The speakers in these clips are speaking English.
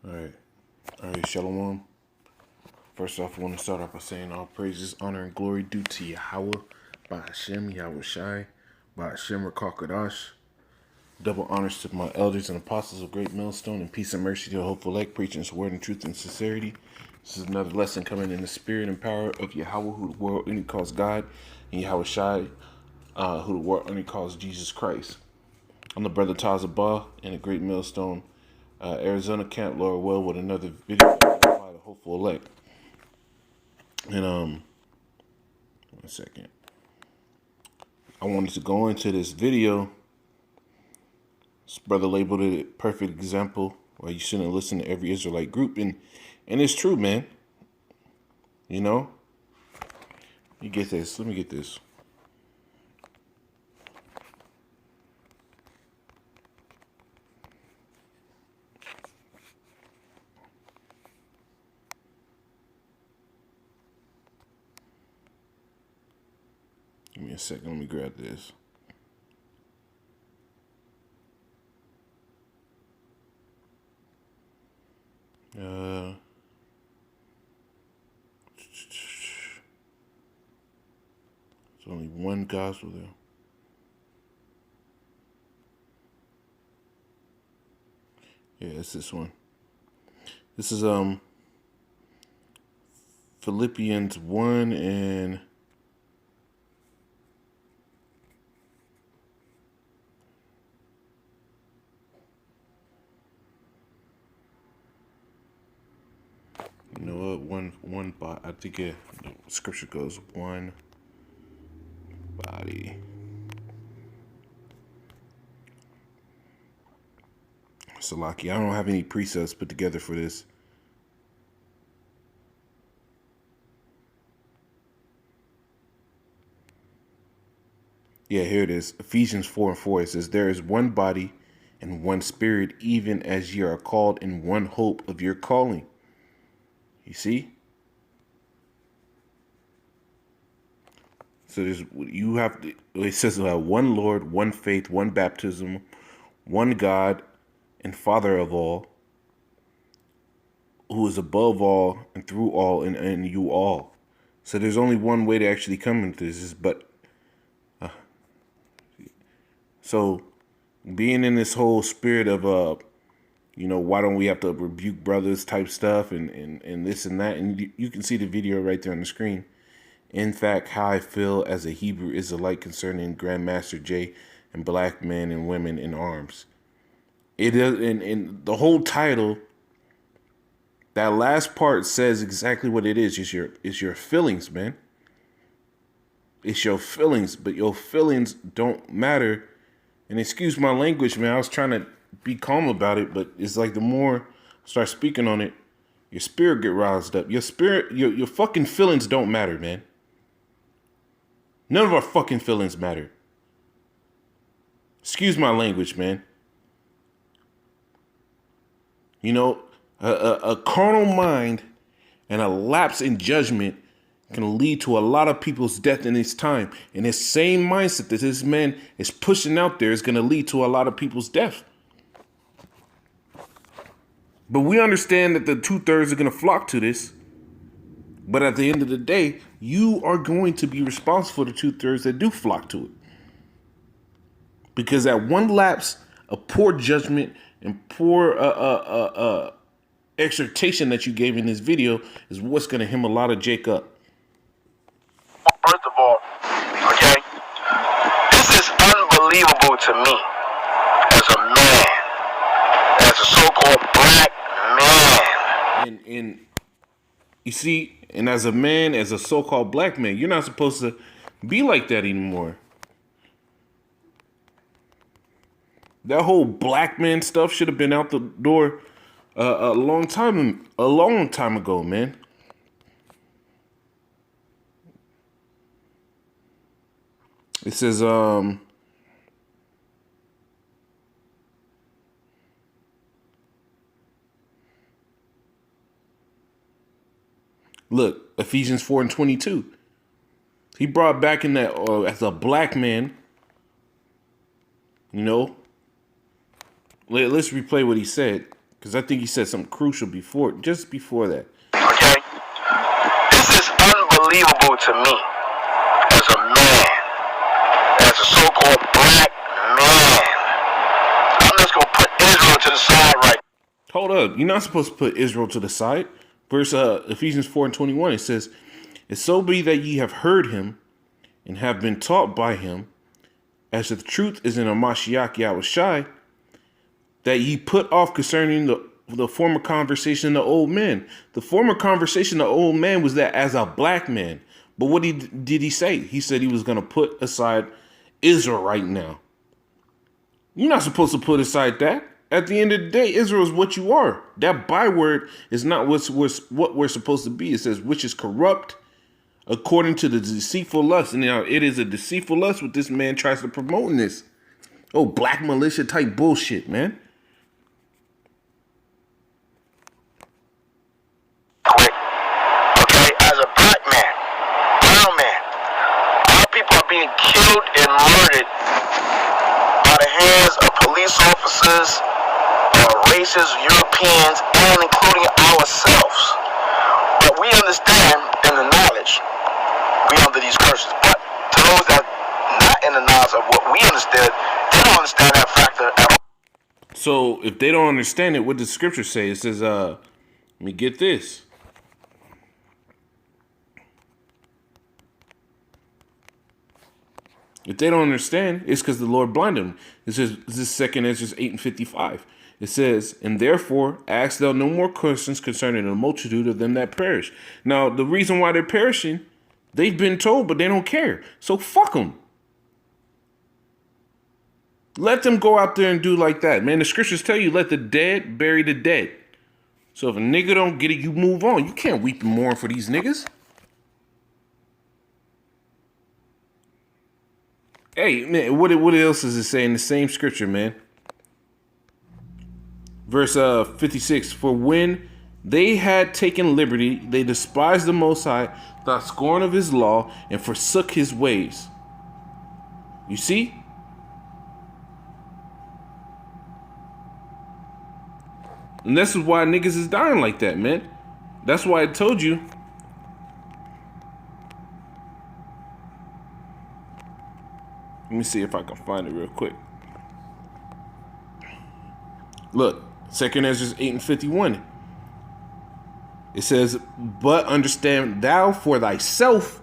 All right, Shalom. First off, I want to start off by saying all praises, honor, and glory due to Yahweh, by Hashem, Yahweh Shai, by Hashem, Rakakadash. Double honors to my elders and apostles of Great Millstone, and peace and mercy to the hopeful elect, preaching His word in truth and sincerity. This is another lesson coming in the spirit and power of Yahweh, who the world only calls God, and Yahweh Shai, who the world only calls Jesus Christ. I'm the brother Tazabah in the Great Millstone, Arizona Camp, Lord Well, with another video by the hopeful elect. And one second. I wanted to go into this video. This brother labeled it a perfect example why you shouldn't listen to every Israelite group, and it's true, man. You know? You get this. Let me get this. Give me a second. Let me grab this. There's only one gospel there. Yeah, it's this one. This is Philippians 1 and you know what? One body. I think the scripture goes one body. Salaki. I don't have any precepts put together for this. Yeah, here it is. Ephesians 4:4. It says, "There is one body and one spirit, even as ye are called in one hope of your calling." You see? So you have to, it says one Lord, one faith, one baptism, one God and Father of all, who is above all and through all and you all. So there's only one way to actually come into this, so being in this whole spirit of why don't we have to rebuke brothers type stuff and this and that, and you can see the video right there on the screen. In fact, how I feel as a Hebrew Israelite concerning Grandmaster Jay and black men and women in arms. It is, and the whole title, that last part says exactly what it is. It's your feelings, man. It's your feelings, but your feelings don't matter. And excuse my language, man. I was trying to be calm about it, but it's like the more I start speaking on it, your spirit get roused up. Your spirit, your fucking feelings don't matter, man. None of our fucking feelings matter. Excuse my language, man. You know, a carnal mind and a lapse in judgment can lead to a lot of people's death in this time. And this same mindset that this man is pushing out there is going to lead to a lot of people's death. But we understand that the 2/3 are going to flock to this. But at the end of the day, you are going to be responsible for the 2/3 that do flock to it. Because that one lapse of poor judgment and poor exhortation that you gave in this video is what's going to hem a lot of Jake up. First of all, okay, this is unbelievable to me as a man, as a so-called black man. And you see, and as a man, as a so-called black man, you're not supposed to be like that anymore. That whole black man stuff should have been out the door a long time ago, man. It says, look, Ephesians 4:22. He brought back in that as a black man, you know. Let's replay what he said, Because I think he said something crucial just before that. Okay? This is unbelievable to me as a man, as a so-called black man. I'm just going to put Israel to the side right. Hold up. You're not supposed to put Israel to the side. Verse Ephesians 4:21, it says, "If so be that ye have heard him and have been taught by him, as the truth is in Mashiach Yahushai, that ye put off concerning the former conversation of the old man." The former conversation of the old man was that as a black man. But what did he say? He said he was going to put aside Israel right now. You're not supposed to put aside that. At the end of the day, Israel is what you are. That byword is not what we're supposed to be. It says, which is corrupt according to the deceitful lust. And now it is a deceitful lust what this man tries to promote in this. Oh, black militia type bullshit, man. Quick. Okay, as a black man, brown man, our people are being killed and murdered by the hands of police officers, racist Europeans, and including ourselves. But we understand in the knowledge, we under these curses. But to those that not in the knowledge of what we understood, they don't understand that factor at all. So if they don't understand it, what does scripture say? It says, let me get this. If they don't understand, it's because the Lord blinded them. It says, this is 2 Ezra 8:55. It says, and therefore ask thou no more questions concerning the multitude of them that perish. Now, the reason why they're perishing, they've been told, but they don't care. So fuck them. Let them go out there and do like that. Man, the scriptures tell you, let the dead bury the dead. So if a nigga don't get it, you move on. You can't weep and mourn for these niggas. Hey, man, what else does it say in the same scripture, man? Verse 56, for when they had taken liberty, they despised the Most High, thought scorn of his law, and forsook his ways. You see? And this is why niggas is dying like that, man. That's why I told you. Let me see if I can find it real quick. Look, 2 Ezra 8:51. It says, but understand thou for thyself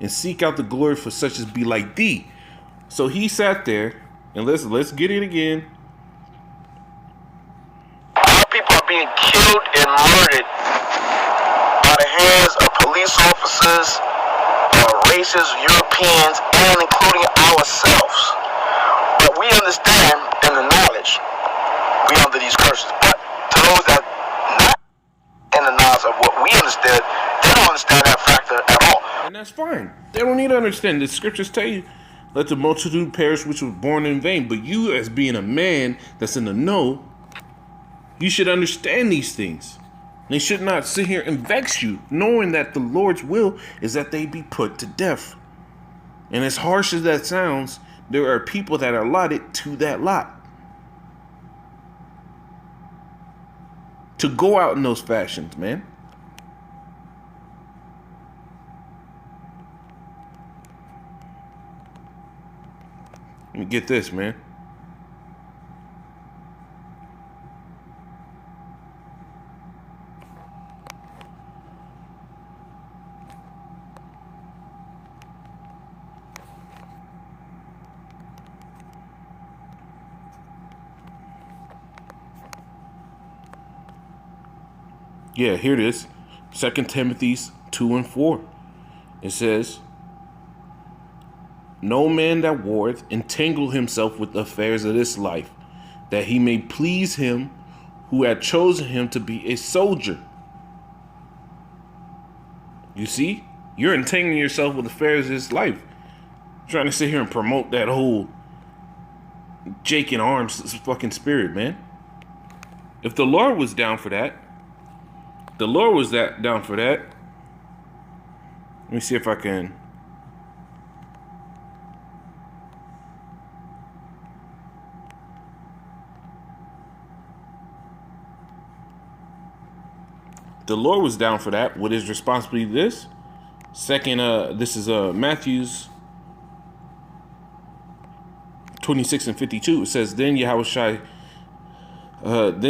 and seek out the glory for such as be like thee. So he sat there, and let's get it again. Our people are being killed and murdered by the hands of police officers, racist Europeans, and including ourselves. But we understand in the knowledge, we under these curses. But to those that not in the knowledge of what we understood, they don't understand that factor at all. And that's fine. They don't need to understand. The scriptures tell you, let the multitude perish which was born in vain. But you, as being a man that's in the know, you should understand these things. They should not sit here and vex you, knowing that the Lord's will is that they be put to death. And as harsh as that sounds, there are people that are allotted to that lot. To go out in those fashions, man. Let me get this, man. Yeah, here it is. 2 Timothy 2:4. It says, no man that warreth entangle himself with the affairs of this life, that he may please him who had chosen him to be a soldier. You see? You're entangling yourself with the affairs of this life. Trying to sit here and promote that whole Jake in arms fucking spirit, man. If the Lord was down for that, down for that. Let me see if I can. The Lord was down for that. What is responsibility this? Second, this is Matthew's 26:52. It says, then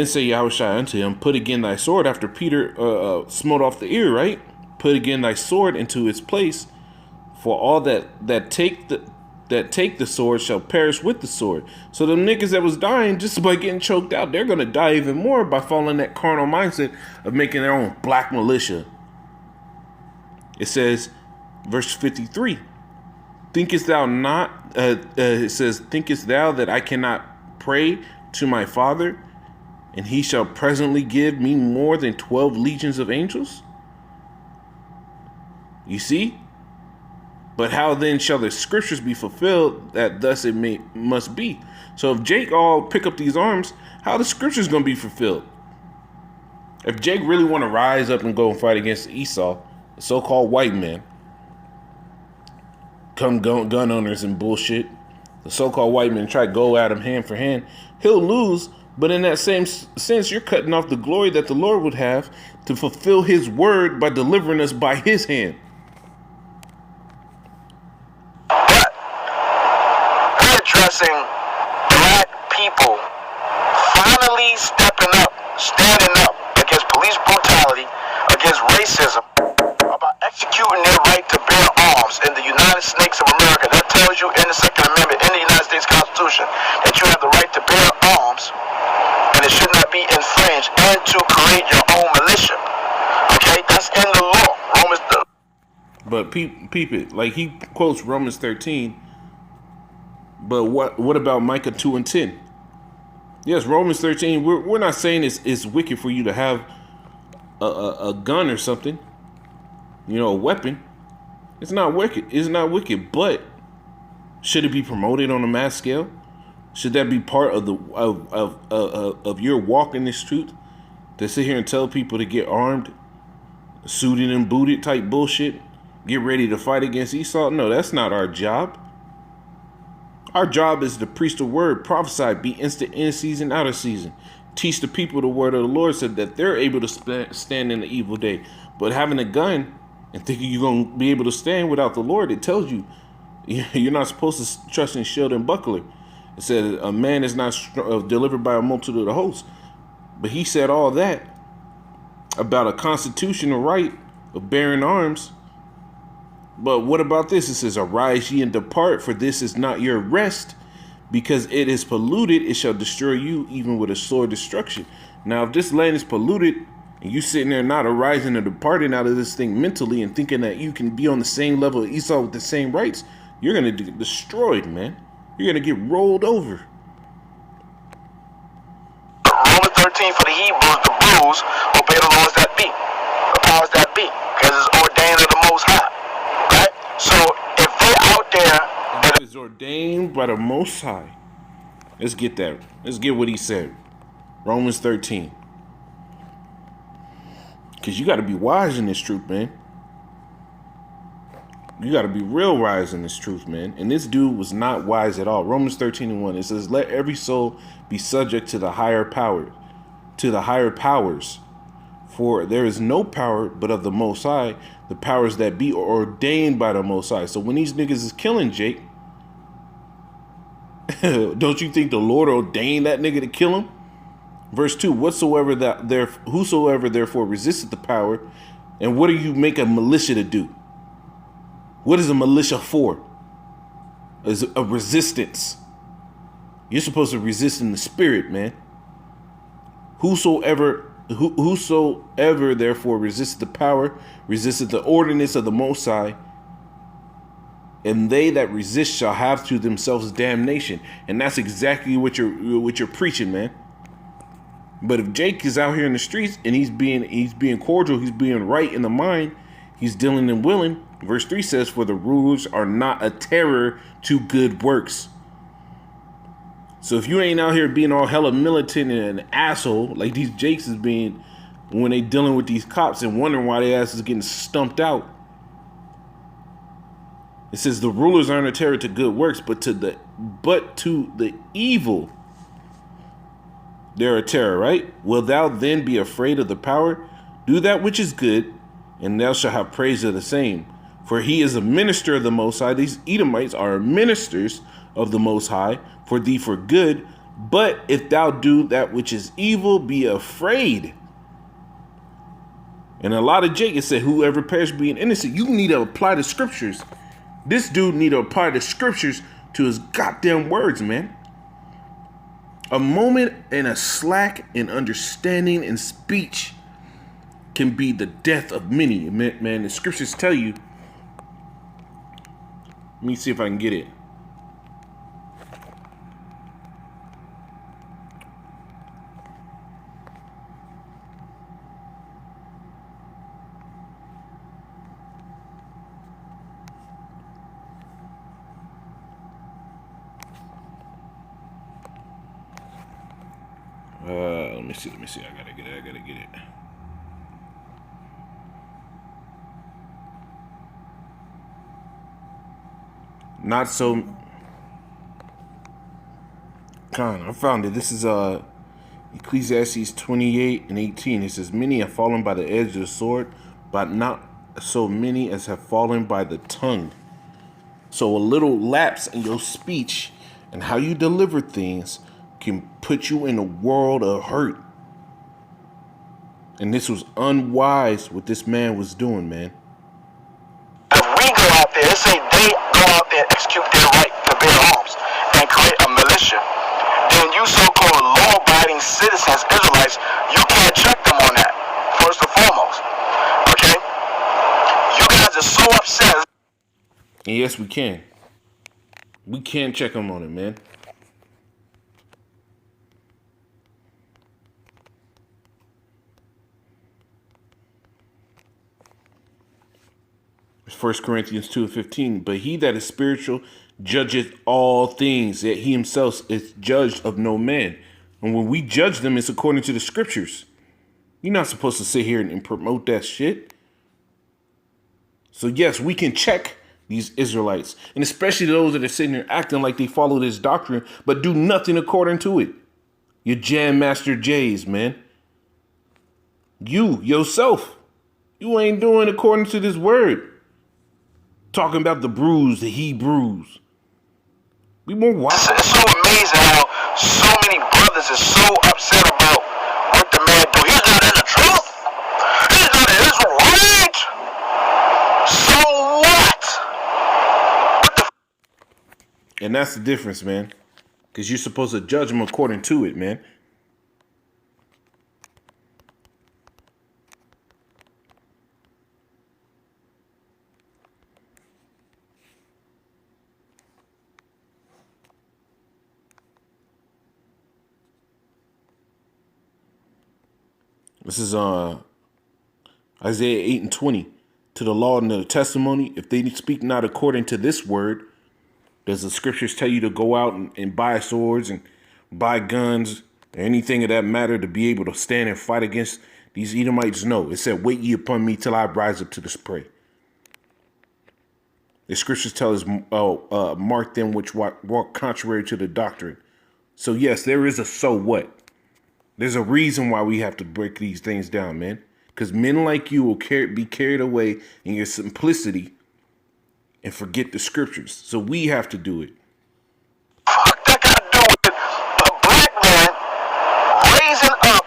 say Yahushua unto him, put again thy sword, after Peter smote off the ear, right? Put again thy sword into its place, for all that take the sword shall perish with the sword. So them niggas that was dying just by getting choked out, they're gonna die even more by following that carnal mindset of making their own black militia. It says, verse 53, thinkest thou not, it says, thinkest thou that I cannot pray to my Father, and he shall presently give me more than 12 legions of angels? You see? But how then shall the scriptures be fulfilled that thus must be? So if Jake all pick up these arms, how the scriptures going to be fulfilled? If Jake really want to rise up and go and fight against Esau, the so-called white man, come gun owners and bullshit, the so-called white man try to go at him hand for hand, he'll lose. But in that same sense, you're cutting off the glory that the Lord would have to fulfill his word by delivering us by his hand. But we're addressing black people finally stepping up, standing up against police brutality, against racism, about executing their right to bear arms in the United States of America. That tells you in the Second Amendment in the United States Constitution that you have the right to bear arms, and it should not be infringed, and to create your own militia. Okay, that's in the law. Romans. But peep it, like he quotes Romans 13. But what about Micah 2:10? Yes, Romans 13. We're not saying it's wicked for you to have a gun or something, a weapon. It's not wicked. It's not wicked. But should it be promoted on a mass scale? Should that be part of of your walk in this truth? To sit here and tell people to get armed, suited and booted type bullshit, get ready to fight against Esau? No, that's not our job. Our job is to preach the word, prophesy, be instant in season, out of season. Teach the people the word of the Lord so that they're able to stand in the evil day. But having a gun and thinking you're going to be able to stand without the Lord, it tells you you're not supposed to trust in shield and buckler. It said a man is not delivered by a multitude of the hosts. But he said all that about a constitutional right of bearing arms. But what about this? It says, arise ye and depart, for this is not your rest, because it is polluted, it shall destroy you even with a sword destruction. Now, if this land is polluted and you sitting there not arising and departing out of this thing mentally and thinking that you can be on the same level of Esau with the same rights, you're going to get destroyed, man. You're going to get rolled over. Romans 13 for the Hebrews, the Jews, obey the laws that be, the powers that be, because it's ordained of the Most High. Right? So if they're out there, it is ordained by the Most High. Let's get that. Let's get what he said. Romans 13. Because you got to be wise in this truth, man. You got to be real wise in this truth, man. And this dude was not wise at all. Romans 13:1. It says, let every soul be subject to the higher power, to the higher powers. For there is no power but of the Most High. The powers that be are ordained by the Most High. So when these niggas is killing Jake, don't you think the Lord ordained that nigga to kill him? Verse 2, whosoever therefore resisteth the power, and what do you make a militia to do? What is a militia for? Is a resistance. You're supposed to resist in the spirit, man. Whosoever therefore resisteth the power, resisteth the ordinance of the Most High, and they that resist shall have to themselves damnation. And that's exactly what you're preaching, man. But if Jake is out here in the streets and he's being cordial, he's being right in the mind, he's dealing and willing. Verse 3 says, for the rulers are not a terror to good works. So if you ain't out here being all hella militant and an asshole like these Jakes is being when they dealing with these cops and wondering why their ass is getting stumped out. It says the rulers aren't a terror to good works, but to the evil they're a terror, right? Will thou then be afraid of the power? Do that which is good, and thou shalt have praise of the same. For he is a minister of the Most High. These Edomites are ministers of the Most High for thee for good. But if thou do that which is evil, be afraid. And a lot of Jacob said, whoever perished being innocent. You need to apply the scriptures. This dude need to apply the scriptures to his goddamn words, man. A moment and a slack in understanding and speech can be the death of many. Man, the scriptures tell you. Let me see if I can get it. Let me see. I gotta get it. Not so. I found it. This is Ecclesiastes 28:18. It says, many have fallen by the edge of the sword, but not so many as have fallen by the tongue. So a little lapse in your speech and how you deliver things can put you in a world of hurt. And this was unwise what this man was doing, man. If we go out there, let's say they go out there and execute their right to bear arms and create a militia, then you so-called law-abiding citizens, Israelites, you can't check them on that, first and foremost. Okay? You guys are so upset. And yes, we can. We can check them on it, man. It's 1 Corinthians 2:15. But he that is spiritual judgeth all things, yet he himself is judged of no man. And when we judge them, it's according to the scriptures. You're not supposed to sit here and promote that shit. So yes, we can check these Israelites, and especially those that are sitting there acting like they follow this doctrine, but do nothing according to it. Your Jam Master Jays, man. You, yourself, you ain't doing according to this word. Talking about the bruise, the Hebrews. We won't watch. It's so amazing how so many brothers are so upset about what the man do. He's not in the truth. He's not in his right. So what? And that's the difference, man. Because you're supposed to judge them according to it, man. This is Isaiah 8:20. To the law and the testimony, if they speak not according to this word, does the scriptures tell you to go out and buy swords and buy guns or anything of that matter to be able to stand and fight against these Edomites? No. It said, wait ye upon me till I rise up to the spray. The scriptures tell us, mark them which walk contrary to the doctrine. So yes, there is a so what. There's a reason why we have to break these things down, man. Because men like you will be carried away in your simplicity and forget the scriptures. So we have to do it. Fuck that got to do with a black man raising up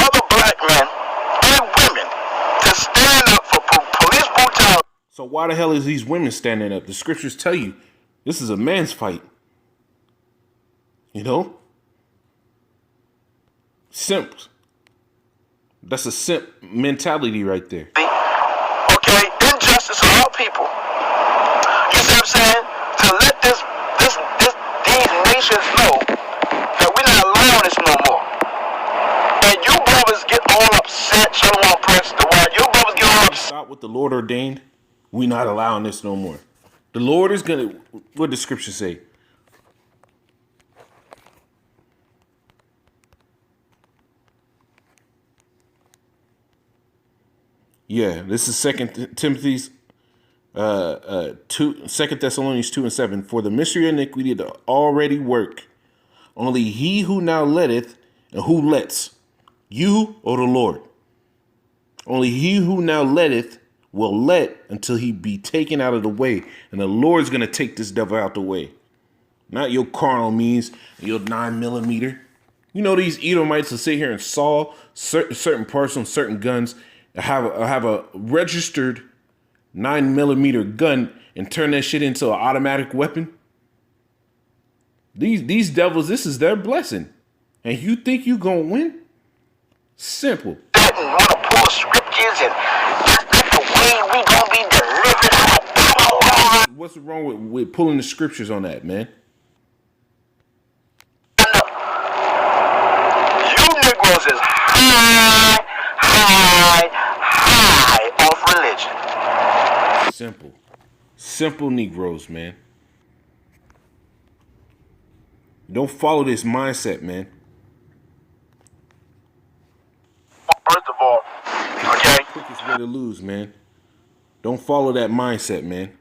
other black men and women to stand up for police brutality. So why the hell is these women standing up? The scriptures tell you this is a man's fight. You know? Simps. That's a simp mentality right there. Okay, injustice of all people. You see what I'm saying? To let these nations know that we're not allowing this no more. And you brothers get all upset. Shalom, press the word. You brothers get all upset. Stop what the Lord ordained. We're not allowing this no more. The Lord is gonna. What does the scripture say? Yeah, this is Second Thessalonians 2:7. For the mystery of iniquity doth already work. Only he who now letteth, and who lets, you or the Lord. Only he who now letteth will let until he be taken out of the way. And the Lord's going to take this devil out the way. Not your carnal means, your 9mm. You know, these Edomites will sit here and saw certain person, certain guns, have a registered 9mm gun and turn that shit into an automatic weapon. These devils, this is their blessing. And you think you gonna win? Simple. And want to pull scriptures and that's the way we gonna be delivered. What's wrong with pulling the scriptures on that, man? You Negroes is high off religion. Simple Negroes, man. Don't follow this mindset, man. First of all, okay? Quickest way to lose, man. Don't follow that mindset, man.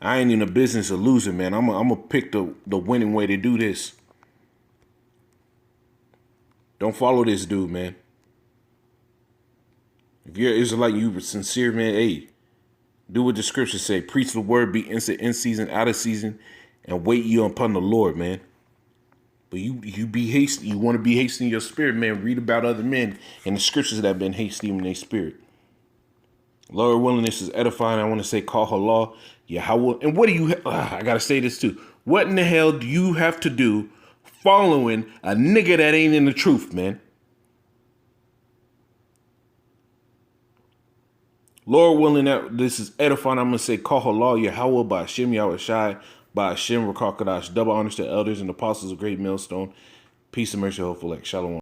I ain't in the business of losing, man. I'm gonna pick the winning way to do this. Don't follow this dude, man. If you're Israelite, you were sincere, man. Hey, do what the scriptures say. Preach the word, be instant in season, out of season, and wait you upon the Lord, man. But you be hasty. You want to be hasty in your spirit, man. Read about other men and the scriptures that have been hasty in their spirit. Lord willing, this is edifying. I want to say, call her law, Yahweh. And what do you? I gotta say this too. What in the hell do you have to do following a nigga that ain't in the truth, man? Lord willing, that this is edifying. I'm gonna say, call her law, Yahweh, by Hashem Yahweh Shai, by Hashem Rakakadash. Double honors to elders and apostles of Great Millstone. Peace and mercy, hopeful. Shalom.